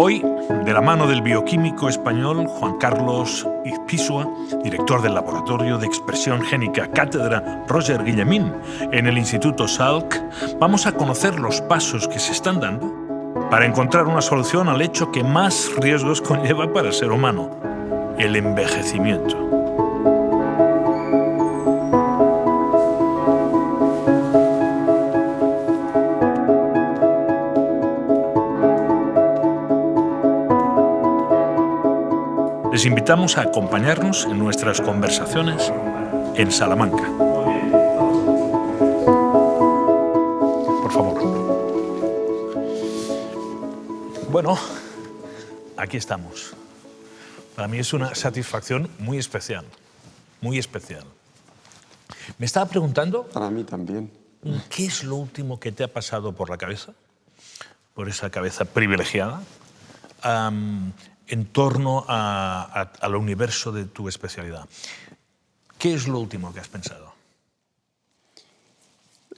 Hoy, de la mano del bioquímico español Juan Carlos Izpisua, director del Laboratorio de Expresión Génica Cátedra Roger Guillemín en el Instituto Salk, vamos a conocer los pasos que se están dando para encontrar una solución al hecho que más riesgos conlleva para el ser humano, el envejecimiento. Les invitamos a acompañarnos en nuestras conversaciones en Salamanca. Por favor. Bueno, aquí estamos. Para mí es una satisfacción muy especial, muy especial. Me estaba preguntando... Para mí también. ¿Qué es lo último que te ha pasado por la cabeza, por esa cabeza privilegiada, en torno al universo de tu especialidad? ¿Qué es lo último que has pensado?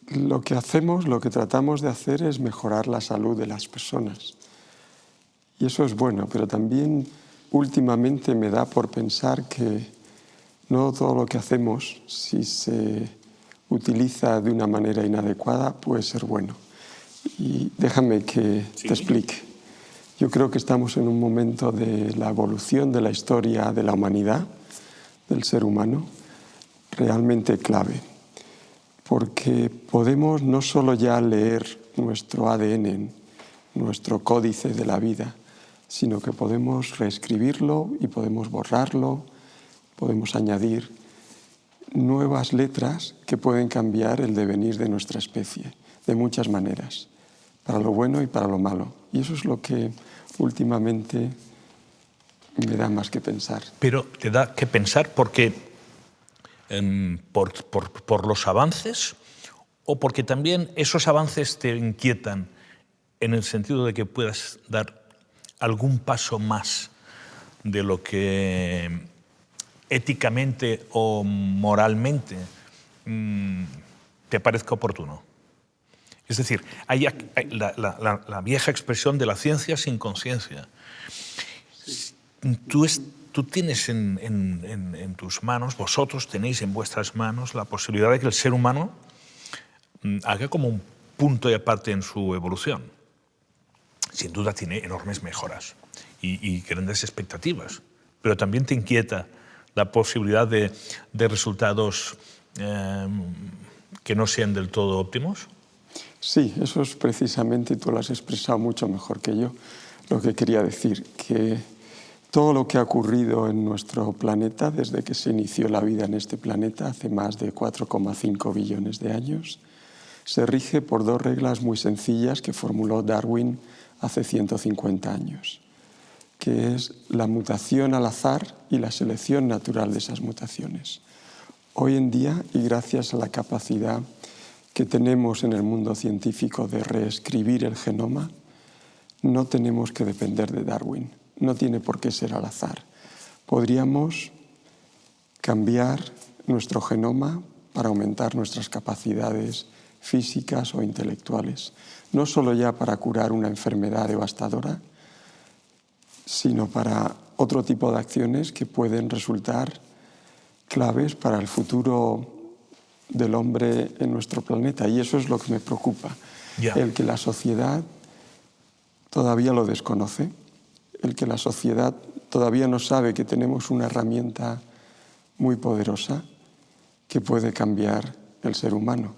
Lo que hacemos, lo que tratamos de hacer es mejorar la salud de las personas. Y eso es bueno, pero también últimamente me da por pensar que no todo lo que hacemos, si se utiliza de una manera inadecuada, puede ser bueno. Y déjame que te explique. Yo creo que estamos en un momento de la evolución de la historia de la humanidad, del ser humano, realmente clave. Porque podemos no solo ya leer nuestro ADN, nuestro códice de la vida, sino que podemos reescribirlo y podemos borrarlo, podemos añadir nuevas letras que pueden cambiar el devenir de nuestra especie, de muchas maneras, para lo bueno y para lo malo. Y eso es lo que últimamente me da más que pensar. Pero te da que pensar porque por los avances o porque también esos avances te inquietan en el sentido de que puedas dar algún paso más de lo que éticamente o moralmente te parezca oportuno. Es decir, hay la vieja expresión de la ciencia sin conciencia. Tú tienes en tus manos, vosotros tenéis en vuestras manos la posibilidad de que el ser humano haga como un punto y aparte en su evolución. Sin duda tiene enormes mejoras y grandes expectativas, pero también te inquieta la posibilidad de resultados que no sean del todo óptimos. Sí, eso es precisamente, y tú lo has expresado mucho mejor que yo, lo que quería decir, que todo lo que ha ocurrido en nuestro planeta desde que se inició la vida en este planeta hace más de 4,5 billones de años, se rige por dos reglas muy sencillas que formuló Darwin hace 150 años, que es la mutación al azar y la selección natural de esas mutaciones. Hoy en día, y gracias a la capacidad que tenemos en el mundo científico de reescribir el genoma, no tenemos que depender de Darwin, no tiene por qué ser al azar. Podríamos cambiar nuestro genoma para aumentar nuestras capacidades físicas o intelectuales, no solo ya para curar una enfermedad devastadora, sino para otro tipo de acciones que pueden resultar claves para el futuro del hombre en nuestro planeta. Y eso es lo que me preocupa, el que la sociedad todavía lo desconoce, el que la sociedad todavía no sabe que tenemos una herramienta muy poderosa que puede cambiar el ser humano.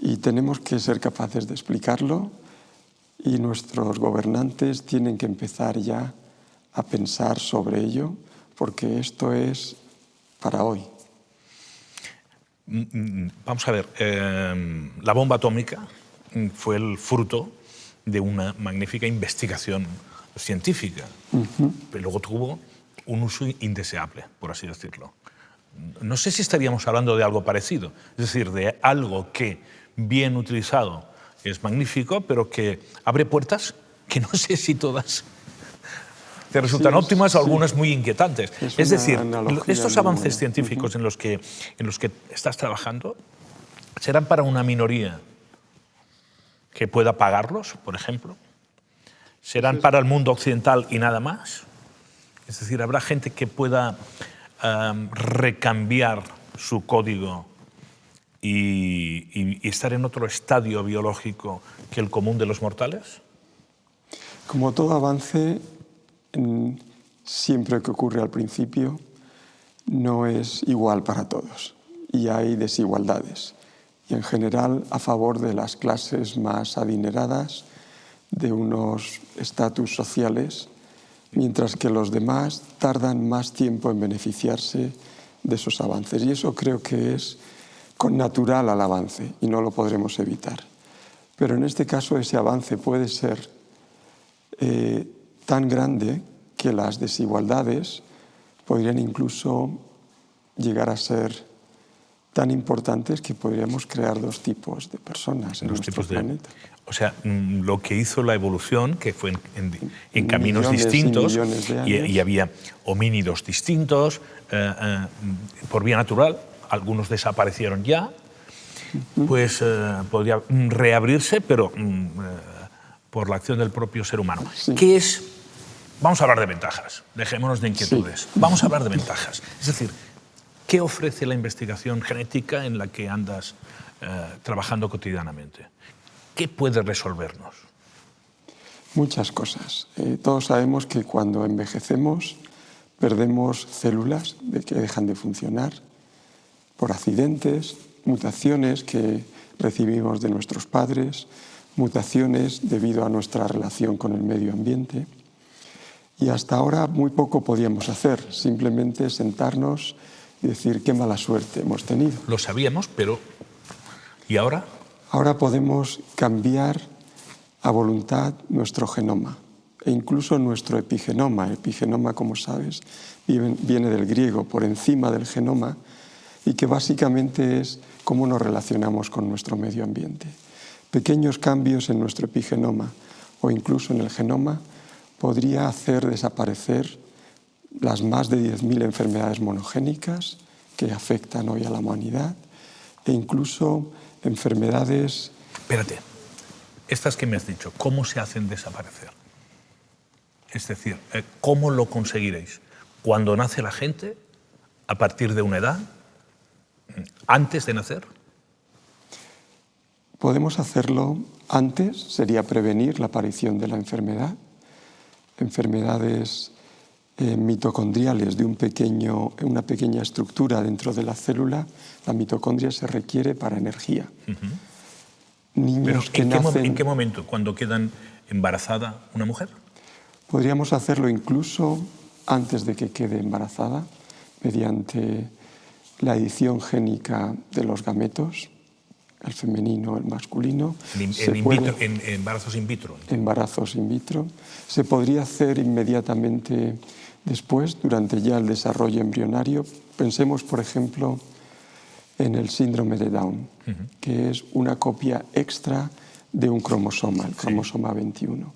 Y tenemos que ser capaces de explicarlo, y nuestros gobernantes tienen que empezar ya a pensar sobre ello, porque esto es para hoy. Vamos a ver, la bomba atómica fue el fruto de una magnífica investigación científica, pero luego tuvo un uso indeseable, por así decirlo. No sé si estaríamos hablando de algo parecido, es decir, de algo que, bien utilizado, es magnífico, pero que abre puertas que no sé si todas te resultan óptimas o algunas muy inquietantes. Es decir, estos avances científicos en los que estás trabajando serán para una minoría que pueda pagarlos, por ejemplo, ¿Serán para el mundo occidental y nada más? Es decir, ¿habrá gente que pueda recambiar su código y estar en otro estadio biológico que el común de los mortales? Como todo avance, siempre que ocurre al principio, no es igual para todos y hay desigualdades. Y en general a favor de las clases más adineradas, de unos estatus sociales, mientras que los demás tardan más tiempo en beneficiarse de esos avances. Y eso creo que es connatural al avance y no lo podremos evitar. Pero en este caso ese avance puede ser tan grande que las desigualdades podrían incluso llegar a ser tan importantes que podríamos crear dos tipos de personas en nuestro planeta. O sea, lo que hizo la evolución, que fue en caminos Millones distintos, y millones de años. y había homínidos distintos, por vía natural, algunos desaparecieron ya, pues podría reabrirse, pero por la acción del propio ser humano. Sí. ¿Qué es? Vamos a hablar de ventajas, dejémonos de inquietudes. Sí. Vamos a hablar de ventajas. Es decir, ¿qué ofrece la investigación genética en la que andas trabajando cotidianamente? ¿Qué puede resolvernos? Muchas cosas. Todos sabemos que cuando envejecemos perdemos células que dejan de funcionar por accidentes, mutaciones que recibimos de nuestros padres, mutaciones debido a nuestra relación con el medio ambiente. Y hasta ahora muy poco podíamos hacer, simplemente sentarnos y decir qué mala suerte hemos tenido. Lo sabíamos, pero ¿y ahora? Ahora podemos cambiar a voluntad nuestro genoma e incluso nuestro epigenoma. El epigenoma, como sabes, viene del griego, por encima del genoma, y que básicamente es cómo nos relacionamos con nuestro medio ambiente. Pequeños cambios en nuestro epigenoma o incluso en el genoma podría hacer desaparecer las más de 10.000 enfermedades monogénicas que afectan hoy a la humanidad e incluso enfermedades... Espérate, estas que me has dicho, ¿cómo se hacen desaparecer? Es decir, ¿cómo lo conseguiréis? ¿Cuando nace la gente? ¿A partir de una edad? ¿Antes de nacer? Podemos hacerlo antes, sería prevenir la aparición de la enfermedad. Enfermedades mitocondriales de una pequeña estructura dentro de la célula. La mitocondria se requiere para energía. Niños que nacen... ¿En qué momento? ¿Cuando quedan embarazada una mujer? Podríamos hacerlo incluso antes de que quede embarazada, mediante la edición génica de los gametos, el femenino, el masculino. En embarazos in vitro. Embarazos in vitro. Se podría hacer inmediatamente después, durante ya el desarrollo embrionario. Pensemos, por ejemplo, en el síndrome de Down, que es una copia extra de un cromosoma, el cromosoma 21.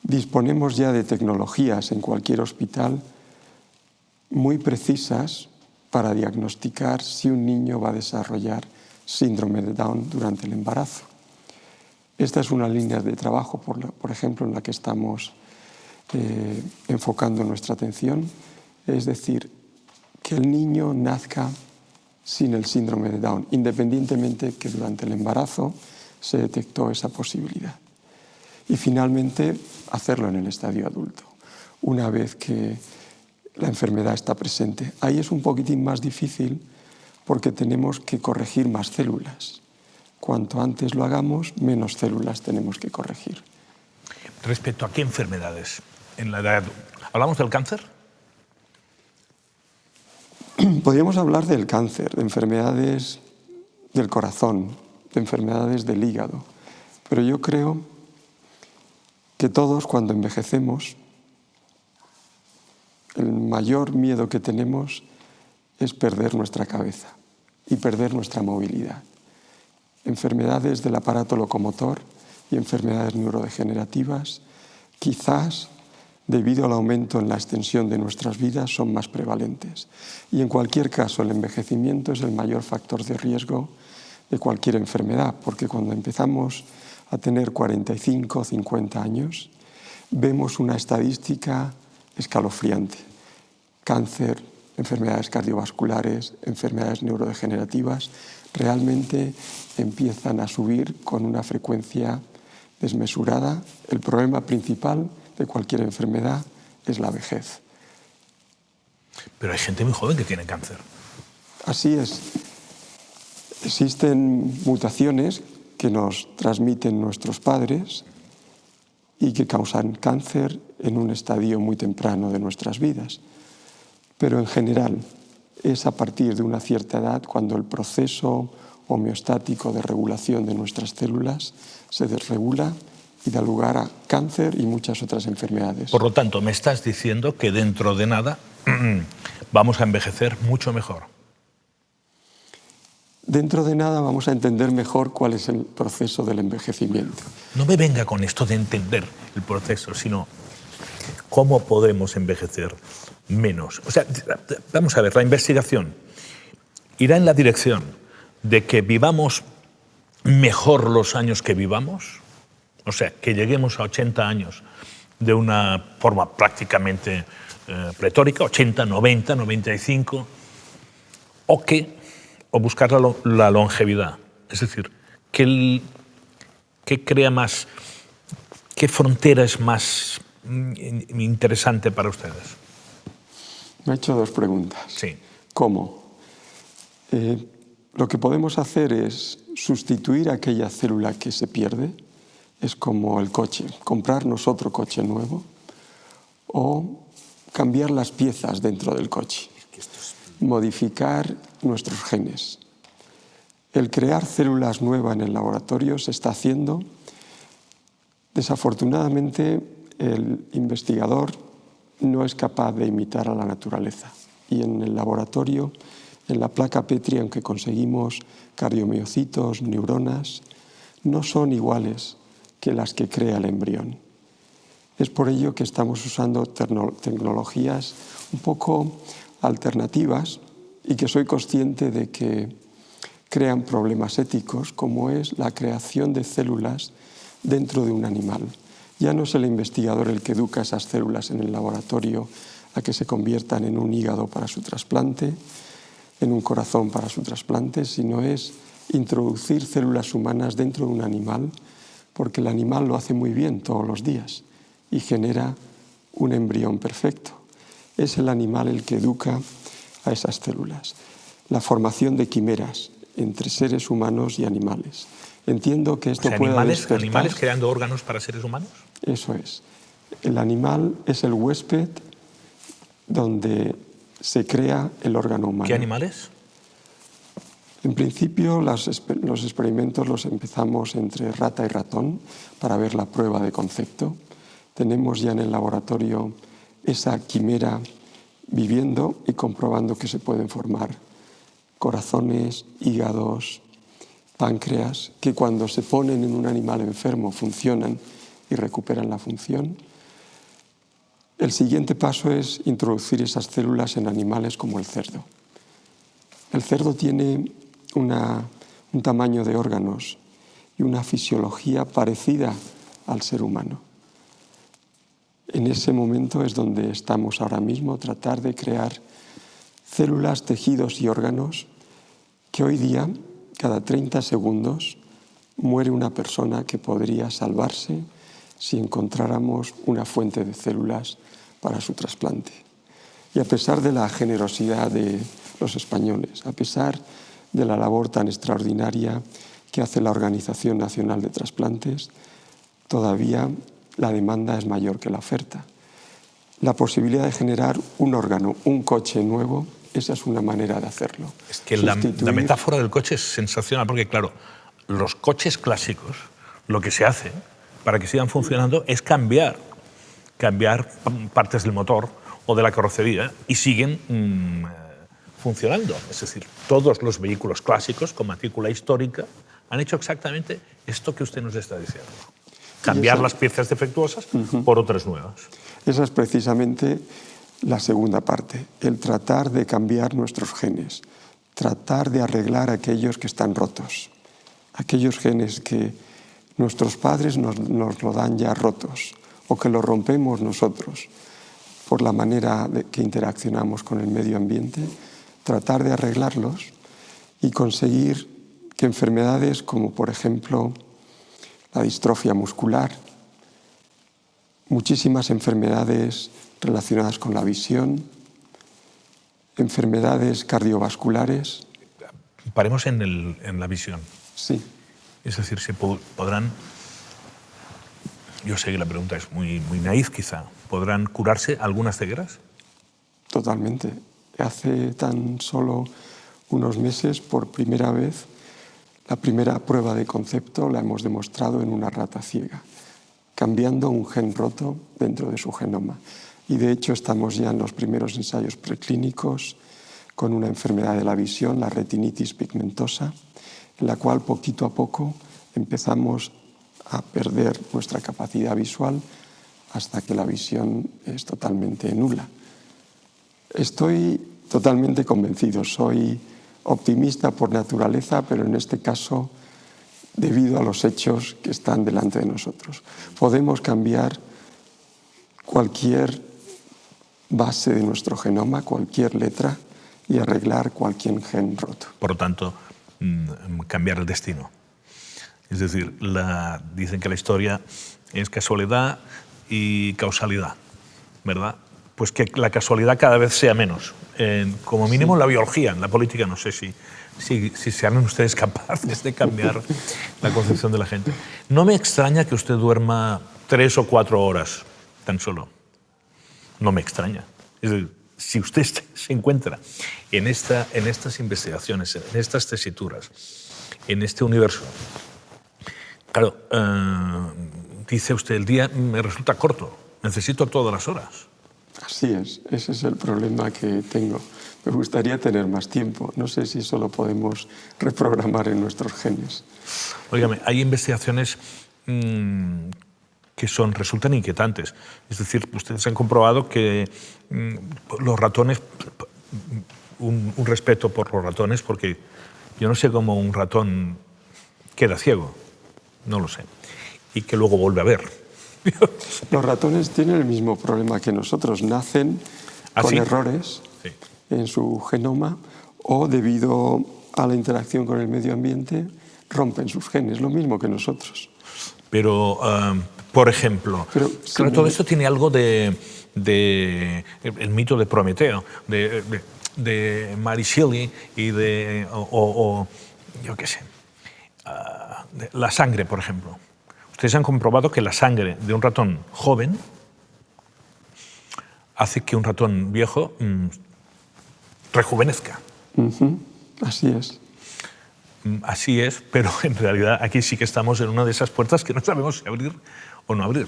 Disponemos ya de tecnologías en cualquier hospital muy precisas para diagnosticar si un niño va a desarrollar síndrome de Down durante el embarazo. Esta es una línea de trabajo, por ejemplo, en la que estamos enfocando nuestra atención, es decir, que el niño nazca sin el síndrome de Down, independientemente que durante el embarazo se detectó esa posibilidad. Y finalmente, hacerlo en el estadio adulto, una vez que la enfermedad está presente. Ahí es un poquitín más difícil porque tenemos que corregir más células. Cuanto antes lo hagamos, menos células tenemos que corregir. ¿Respecto a qué enfermedades? En la edad... ¿Hablamos del cáncer? Podríamos hablar del cáncer, de enfermedades del corazón, de enfermedades del hígado. Pero yo creo que todos, cuando envejecemos, el mayor miedo que tenemos es perder nuestra cabeza y perder nuestra movilidad. Enfermedades del aparato locomotor y enfermedades neurodegenerativas, quizás debido al aumento en la extensión de nuestras vidas, son más prevalentes. Y en cualquier caso, el envejecimiento es el mayor factor de riesgo de cualquier enfermedad, porque cuando empezamos a tener 45 o 50 años, vemos una estadística escalofriante. Cáncer, enfermedades cardiovasculares, enfermedades neurodegenerativas, realmente empiezan a subir con una frecuencia desmesurada. El problema principal de cualquier enfermedad es la vejez. Pero hay gente muy joven que tiene cáncer. Así es. Existen mutaciones que nos transmiten nuestros padres y que causan cáncer en un estadio muy temprano de nuestras vidas. Pero en general es a partir de una cierta edad cuando el proceso homeostático de regulación de nuestras células se desregula y da lugar a cáncer y muchas otras enfermedades. Por lo tanto, me estás diciendo que dentro de nada vamos a envejecer mucho mejor. Dentro de nada vamos a entender mejor cuál es el proceso del envejecimiento. No me venga con esto de entender el proceso, sino cómo podemos envejecer menos. O sea, vamos a ver, la investigación irá en la dirección de que vivamos mejor los años que vivamos, o sea, que lleguemos a 80 años de una forma prácticamente pletórica, 80, 90, 95, o buscar la longevidad. Es decir, ¿qué crea más, qué frontera es más interesante para ustedes? Me ha hecho dos preguntas. Sí. ¿Cómo? Lo que podemos hacer es sustituir aquella célula que se pierde. Es como el coche, comprarnos otro coche nuevo o cambiar las piezas dentro del coche, modificar nuestros genes. El crear células nuevas en el laboratorio se está haciendo. Desafortunadamente, el investigador no es capaz de imitar a la naturaleza. Y en el laboratorio, en la placa Petri, aunque conseguimos cardiomiocitos, neuronas, no son iguales que las que crea el embrión. Es por ello que estamos usando tecnologías un poco alternativas y que soy consciente de que crean problemas éticos, como es la creación de células dentro de un animal. Ya no es el investigador el que educa esas células en el laboratorio a que se conviertan en un hígado para su trasplante, en un corazón para su trasplante, sino es introducir células humanas dentro de un animal, porque el animal lo hace muy bien todos los días y genera un embrión perfecto. Es el animal el que educa a esas células. La formación de quimeras entre seres humanos y animales. Entiendo que esto puede despertar... ¿Animales creando órganos para seres humanos? Eso es. El animal es el huésped donde se crea el órgano humano. ¿Qué animales? En principio, los experimentos los empezamos entre rata y ratón para ver la prueba de concepto. Tenemos ya en el laboratorio esa quimera viviendo y comprobando que se pueden formar corazones, hígados, páncreas, que cuando se ponen en un animal enfermo funcionan y recuperan la función. El siguiente paso es introducir esas células en animales como el cerdo. El cerdo tiene un tamaño de órganos y una fisiología parecida al ser humano. En ese momento es donde estamos ahora mismo, tratar de crear células, tejidos y órganos que hoy día, cada 30 segundos, muere una persona que podría salvarse si encontráramos una fuente de células para su trasplante. Y a pesar de la generosidad de los españoles, a pesar de la labor tan extraordinaria que hace la Organización Nacional de Trasplantes, todavía la demanda es mayor que la oferta. La posibilidad de generar un órgano, un coche nuevo, esa es una manera de hacerlo. Es que la metáfora del coche es sensacional, porque claro, los coches clásicos, lo que se hace para que sigan funcionando es cambiar partes del motor o de la carrocería y siguen funcionando. Es decir, todos los vehículos clásicos con matrícula histórica han hecho exactamente esto que usted nos está diciendo. Cambiar las piezas defectuosas por otras nuevas. Esa es precisamente la segunda parte, el tratar de cambiar nuestros genes, tratar de arreglar aquellos que están rotos, aquellos genes que nuestros padres nos lo dan ya rotos o que los rompemos nosotros por la manera que interaccionamos con el medio ambiente, tratar de arreglarlos y conseguir que enfermedades como, por ejemplo, la distrofia muscular, muchísimas enfermedades relacionadas con la visión, enfermedades cardiovasculares. Paremos en la visión. Sí. Es decir, se podrán, yo sé que la pregunta es muy naif quizá, ¿podrán curarse algunas cegueras? Totalmente. Hace tan solo unos meses, por primera vez, la primera prueba de concepto la hemos demostrado en una rata ciega, cambiando un gen roto dentro de su genoma. Y de hecho estamos ya en los primeros ensayos preclínicos con una enfermedad de la visión, la retinitis pigmentosa, en la cual poquito a poco empezamos a perder nuestra capacidad visual hasta que la visión es totalmente nula. Estoy totalmente convencido, soy optimista por naturaleza, pero en este caso debido a los hechos que están delante de nosotros. Podemos cambiar cualquier base de nuestro genoma, cualquier letra, y arreglar cualquier gen roto. Por lo tanto, cambiar el destino. Es decir, dicen que la historia es casualidad y causalidad, ¿verdad? Pues que la casualidad cada vez sea menos. Como mínimo en la biología, en la política no sé si sean ustedes capaces de cambiar la concepción de la gente. No me extraña que usted duerma 3 o 4 horas tan solo. No me extraña. Es decir, si usted se encuentra en estas investigaciones, en estas tesituras, en este universo, claro, dice usted, el día me resulta corto, necesito todas las horas. Así es, ese es el problema que tengo. Me gustaría tener más tiempo. No sé si eso lo podemos reprogramar en nuestros genes. Óigame, hay investigaciones que resultan inquietantes. Es decir, ustedes han comprobado que los ratones, un respeto por los ratones, porque yo no sé cómo un ratón queda ciego, no lo sé, y que luego vuelve a ver. Los ratones tienen el mismo problema que nosotros, nacen con errores en su genoma o debido a la interacción con el medio ambiente rompen sus genes, lo mismo que nosotros. Pero, por ejemplo, claro, todo esto tiene algo de el mito de Prometeo, de Mary Shelley y yo qué sé, de la sangre, por ejemplo. Ustedes han comprobado que la sangre de un ratón joven hace que un ratón viejo rejuvenezca. Así es. Así es, pero en realidad aquí sí que estamos en una de esas puertas que no sabemos si abrir o no abrir.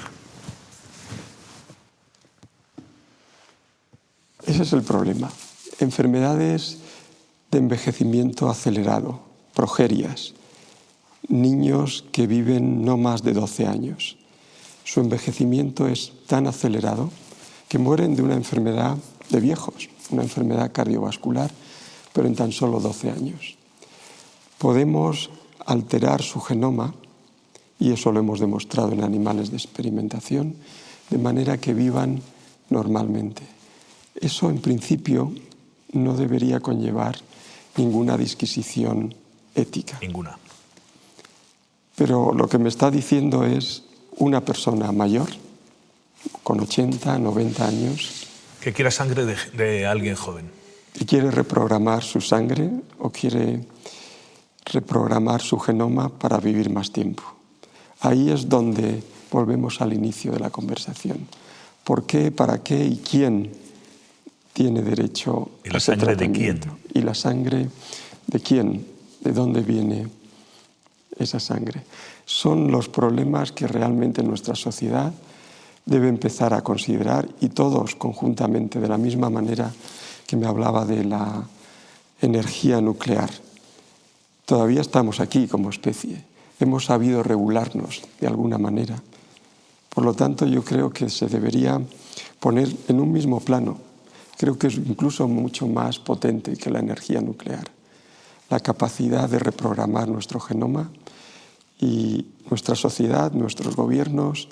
Ese es el problema. Enfermedades de envejecimiento acelerado, progerias, niños que viven no más de 12 años. Su envejecimiento es tan acelerado que mueren de una enfermedad de viejos, una enfermedad cardiovascular, pero en tan solo 12 años. Podemos alterar su genoma, y eso lo hemos demostrado en animales de experimentación, de manera que vivan normalmente. Eso, en principio, no debería conllevar ninguna disquisición ética. Ninguna. Pero lo que me está diciendo es una persona mayor, con 80, 90 años, que quiera sangre de alguien joven. Y quiere reprogramar su sangre o quiere reprogramar su genoma para vivir más tiempo. Ahí es donde volvemos al inicio de la conversación. ¿Por qué, para qué y quién tiene derecho a ese tratamiento? ¿Y la sangre de quién? ¿De dónde viene esa sangre? Son los problemas que realmente nuestra sociedad debe empezar a considerar, y todos conjuntamente, de la misma manera que me hablaba de la energía nuclear. Todavía estamos aquí como especie, hemos sabido regularnos de alguna manera. Por lo tanto, yo creo que se debería poner en un mismo plano. Creo que es incluso mucho más potente que la energía nuclear. La capacidad de reprogramar nuestro genoma, y nuestra sociedad, nuestros gobiernos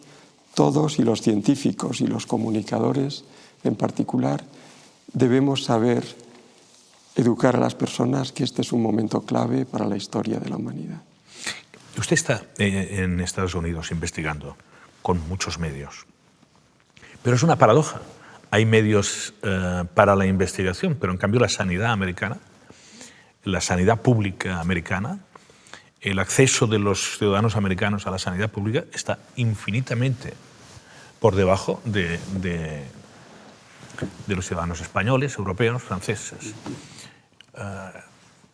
Todos, y los científicos y los comunicadores en particular, debemos saber educar a las personas que este es un momento clave para la historia de la humanidad. Usted está en Estados Unidos investigando con muchos medios, pero es una paradoja. Hay medios para la investigación, pero en cambio la sanidad americana, la sanidad pública americana, el acceso de los ciudadanos americanos a la sanidad pública está infinitamente por debajo de los ciudadanos españoles, europeos, franceses.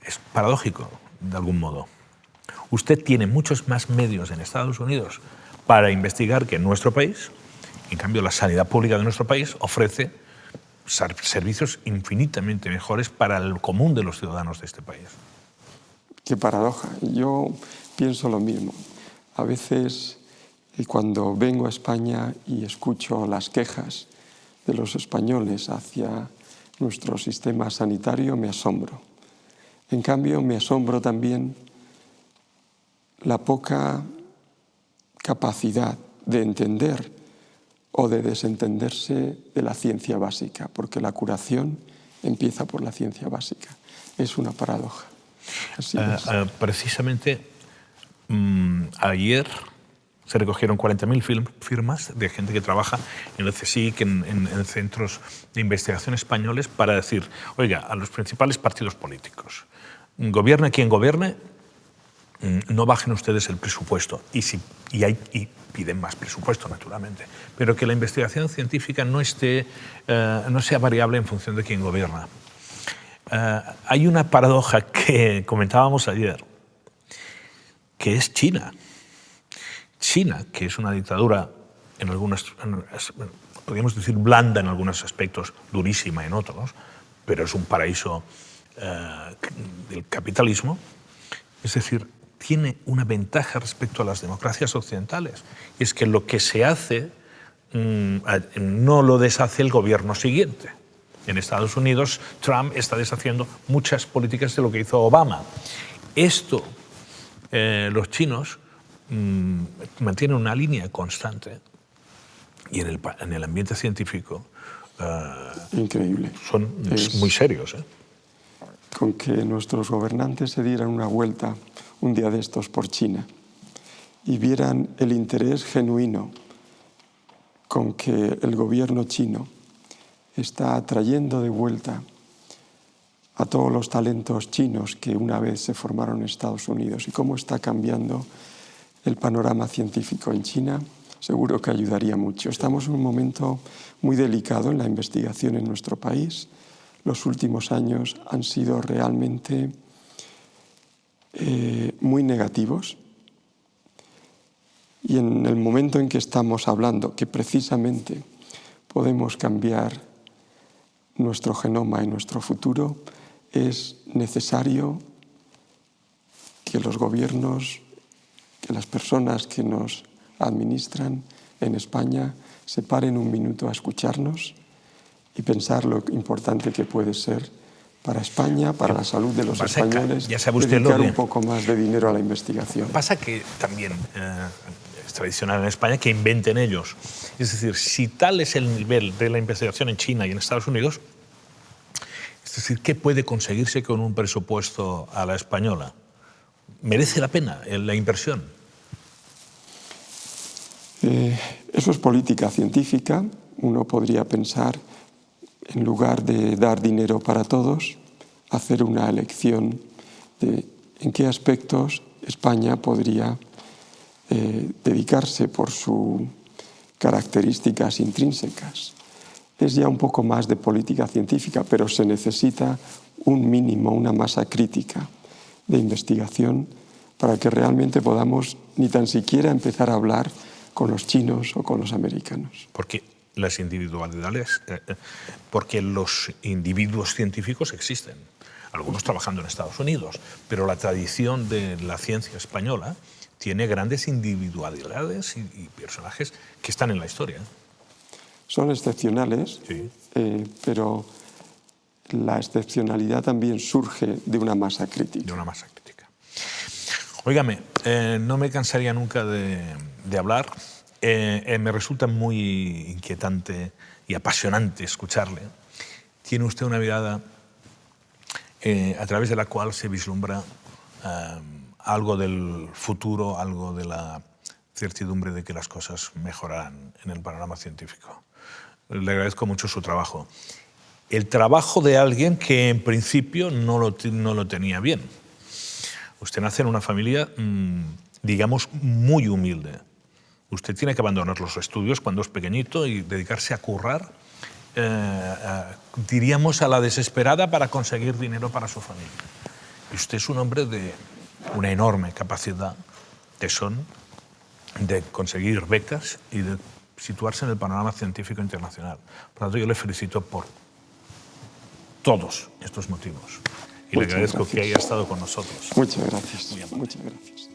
Es paradójico, de algún modo. Usted tiene muchos más medios en Estados Unidos para investigar que en nuestro país. En cambio, la sanidad pública de nuestro país ofrece servicios infinitamente mejores para el común de los ciudadanos de este país. Qué paradoja. Yo pienso lo mismo. A veces, cuando vengo a España y escucho las quejas de los españoles hacia nuestro sistema sanitario, me asombro. En cambio, me asombro también la poca capacidad de entender o de desentenderse de la ciencia básica, porque la curación empieza por la ciencia básica. Es una paradoja. Así es. Precisamente ayer se recogieron 40.000 firmas de gente que trabaja en el CSIC, en centros de investigación españoles, para decir, oiga, a los principales partidos políticos, gobierne quien gobierne, no bajen ustedes el presupuesto, y piden más presupuesto, naturalmente, pero que la investigación científica no sea variable en función de quién gobierna. Hay una paradoja que comentábamos ayer, que es China. China, que es una dictadura en algunas, podríamos decir blanda en algunos aspectos, durísima en otros, pero es un paraíso del capitalismo, es decir, tiene una ventaja respecto a las democracias occidentales, y es que lo que se hace no lo deshace el gobierno siguiente. En Estados Unidos, Trump está deshaciendo muchas políticas de lo que hizo Obama. Esto, los chinos mantienen una línea constante, y en el ambiente científico increíble. Son muy serios. Con que nuestros gobernantes se dieran una vuelta un día de estos por China y vieran el interés genuino con que el gobierno chino está atrayendo de vuelta a todos los talentos chinos que una vez se formaron en Estados Unidos, y cómo está cambiando el panorama científico en China, seguro que ayudaría mucho. Estamos en un momento muy delicado en la investigación en nuestro país. Los últimos años han sido realmente muy negativos, y en el momento en que estamos hablando que precisamente podemos cambiar nuestro genoma y nuestro futuro, es necesario que los gobiernos, que las personas que nos administran en España se paren un minuto a escucharnos y pensar lo importante que puede ser para España, para la salud de los españoles, ya sabe usted dedicar un poco más de dinero a la investigación. Pasa que también es tradicional en España que inventen ellos. Es decir, si tal es el nivel de la investigación en China y en Estados Unidos, es decir, ¿qué puede conseguirse con un presupuesto a la española? ¿Merece la pena la inversión? Eso es política científica. Uno podría pensar, en lugar de dar dinero para todos, hacer una elección de en qué aspectos España podría dedicarse por sus características intrínsecas. Es ya un poco más de política científica, pero se necesita un mínimo, una masa crítica de investigación para que realmente podamos ni tan siquiera empezar a hablar con los chinos o con los americanos. Porque las individualidades, porque los individuos científicos existen, algunos trabajando en Estados Unidos, pero la tradición de la ciencia española tiene grandes individualidades y personajes que están en la historia. Son excepcionales, sí. Pero la excepcionalidad también surge de una masa crítica. De una masa crítica. Óigame, no me cansaría nunca de hablar. me resulta muy inquietante y apasionante escucharle. Tiene usted una mirada a través de la cual se vislumbra algo del futuro, algo de la certidumbre de que las cosas mejorarán en el panorama científico. Le agradezco mucho su trabajo. El trabajo de alguien que en principio no lo tenía bien. Usted nace en una familia, digamos, muy humilde. Usted tiene que abandonar los estudios cuando es pequeñito y dedicarse a currar, diríamos, a la desesperada para conseguir dinero para su familia. Y usted es un hombre de una enorme capacidad, tesón, de conseguir becas y de situarse en el panorama científico internacional. Por lo tanto, yo le felicito por todos estos motivos. Y le agradezco que haya estado con nosotros. Muchas gracias. Muchas gracias.